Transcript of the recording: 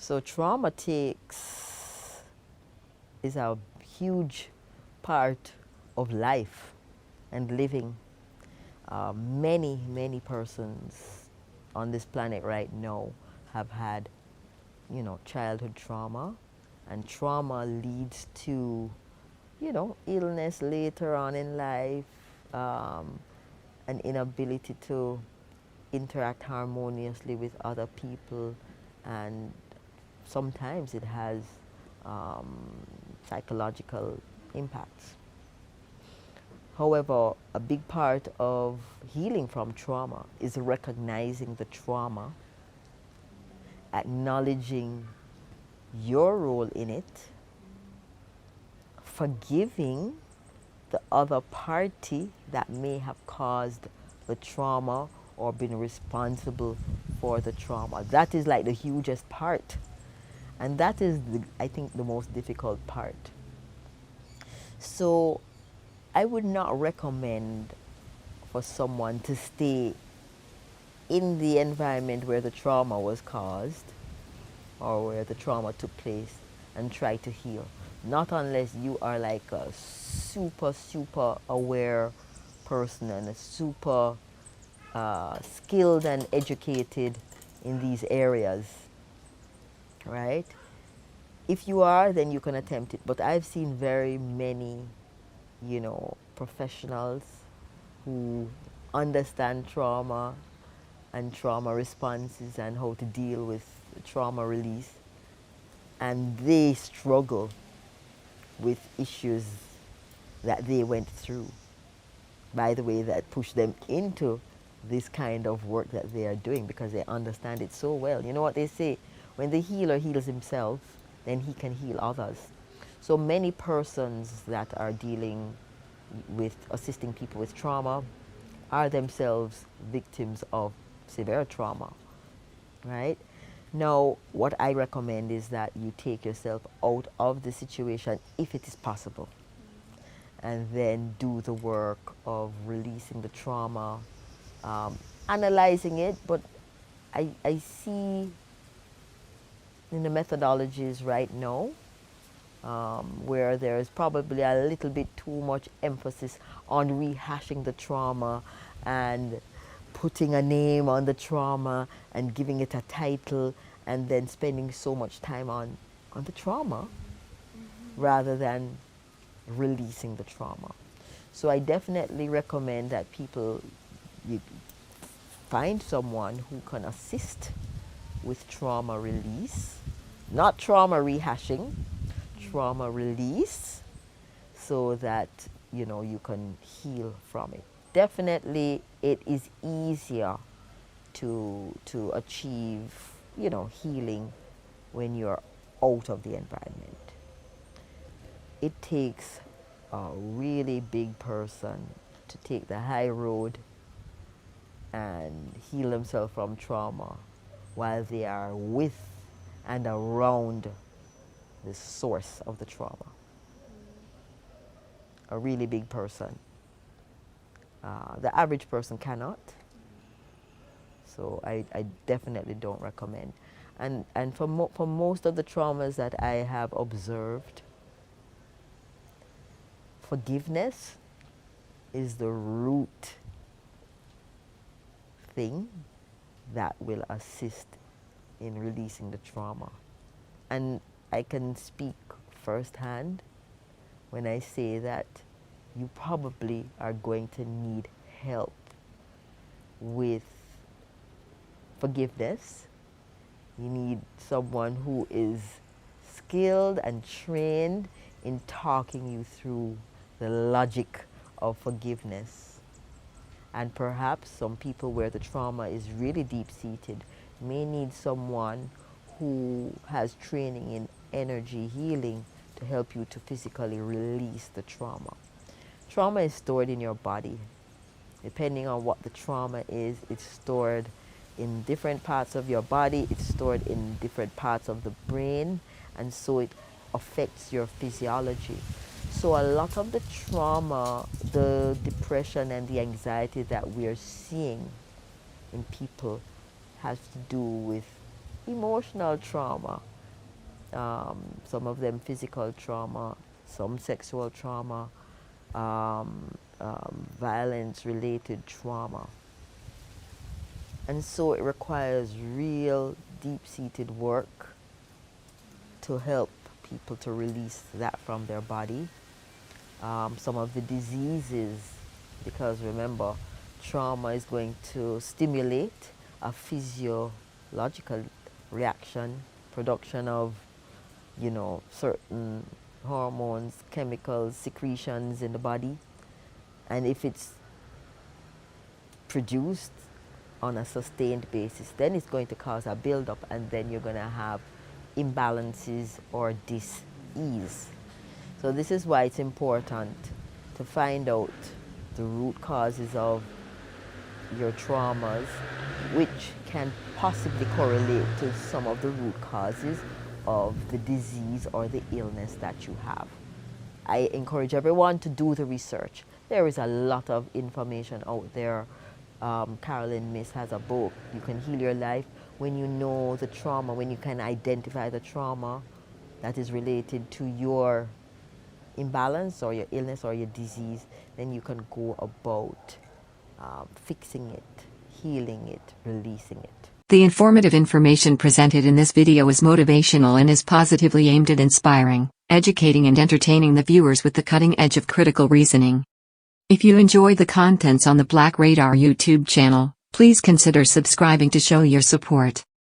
So trauma is a huge part of life and living. Many persons on this planet right now have had, childhood trauma, and trauma leads to, illness later on in life, an inability to interact harmoniously with other people, and sometimes it has um, psychological impacts. However, a big part of healing from trauma is recognizing the trauma, acknowledging your role in it, forgiving the other party that may have caused the trauma or been responsible for the trauma. That is like the hugest part. And that is, I think, the most difficult part. So I would not recommend for someone to stay in the environment where the trauma was caused or where the trauma took place and try to heal. Not unless you are like a super aware person and a super skilled and educated in these areas, right? If you are, then you can attempt it. But I've seen very many, professionals who understand trauma and trauma responses and how to deal with trauma release, and they struggle with issues that they went through, by the way, that push them into this kind of work that they are doing because they understand it so well. You know what they say? When the healer heals himself, then he can heal others. So many persons that are dealing with assisting people with trauma are themselves victims of severe trauma, right? Now, what I recommend is that you take yourself out of the situation if it is possible, and then do the work of releasing the trauma, analyzing it. But I see in the methodologies right now where there is probably a little bit too much emphasis on rehashing the trauma and putting a name on the trauma and giving it a title, and then spending so much time on the trauma rather than releasing the trauma. So I definitely recommend that you find someone who can assist with trauma release, not trauma rehashing, trauma release, so that you can heal from it. Definitely it is easier to achieve healing when you're out of the environment. It takes a really big person to take the high road and heal themselves from trauma while they are with and around the source of the trauma. A really big person. The average person cannot. So I definitely don't recommend. And for most of the traumas that I have observed, forgiveness is the root thing that will assist in releasing the trauma. And I can speak firsthand when I say that you probably are going to need help with forgiveness. You need someone who is skilled and trained in talking you through the logic of forgiveness. And perhaps some people where the trauma is really deep-seated may need someone who has training in energy healing to help you to physically release the trauma. Trauma is stored in your body. Depending on what the trauma is, it's stored in different parts of your body, it's stored in different parts of the brain, and so it affects your physiology. So a lot of the trauma, the depression and the anxiety that we are seeing in people has to do with emotional trauma some of them physical trauma, some sexual trauma, violence-related trauma. And so it requires real deep-seated work to help people to release that from their body. Some of the diseases, because remember, trauma is going to stimulate a physiological reaction, production of, certain hormones, chemicals, secretions in the body. And if it's produced on a sustained basis, then it's going to cause a buildup, and then you're going to have imbalances or dis-ease. So this is why it's important to find out the root causes of your traumas, which can possibly correlate to some of the root causes of the disease or the illness that you have. I encourage everyone to do the research. There is a lot of information out there. Carolyn Miss has a book, You Can Heal Your Life. When you know the trauma, when you can identify the trauma that is related to your imbalance or your illness or your disease, then you can go about fixing it, healing it, releasing it. The informative information presented in this video is motivational and is positively aimed at inspiring, educating and entertaining the viewers with the cutting edge of critical reasoning. If you enjoy the contents on the Black Radar YouTube channel, please consider subscribing to show your support.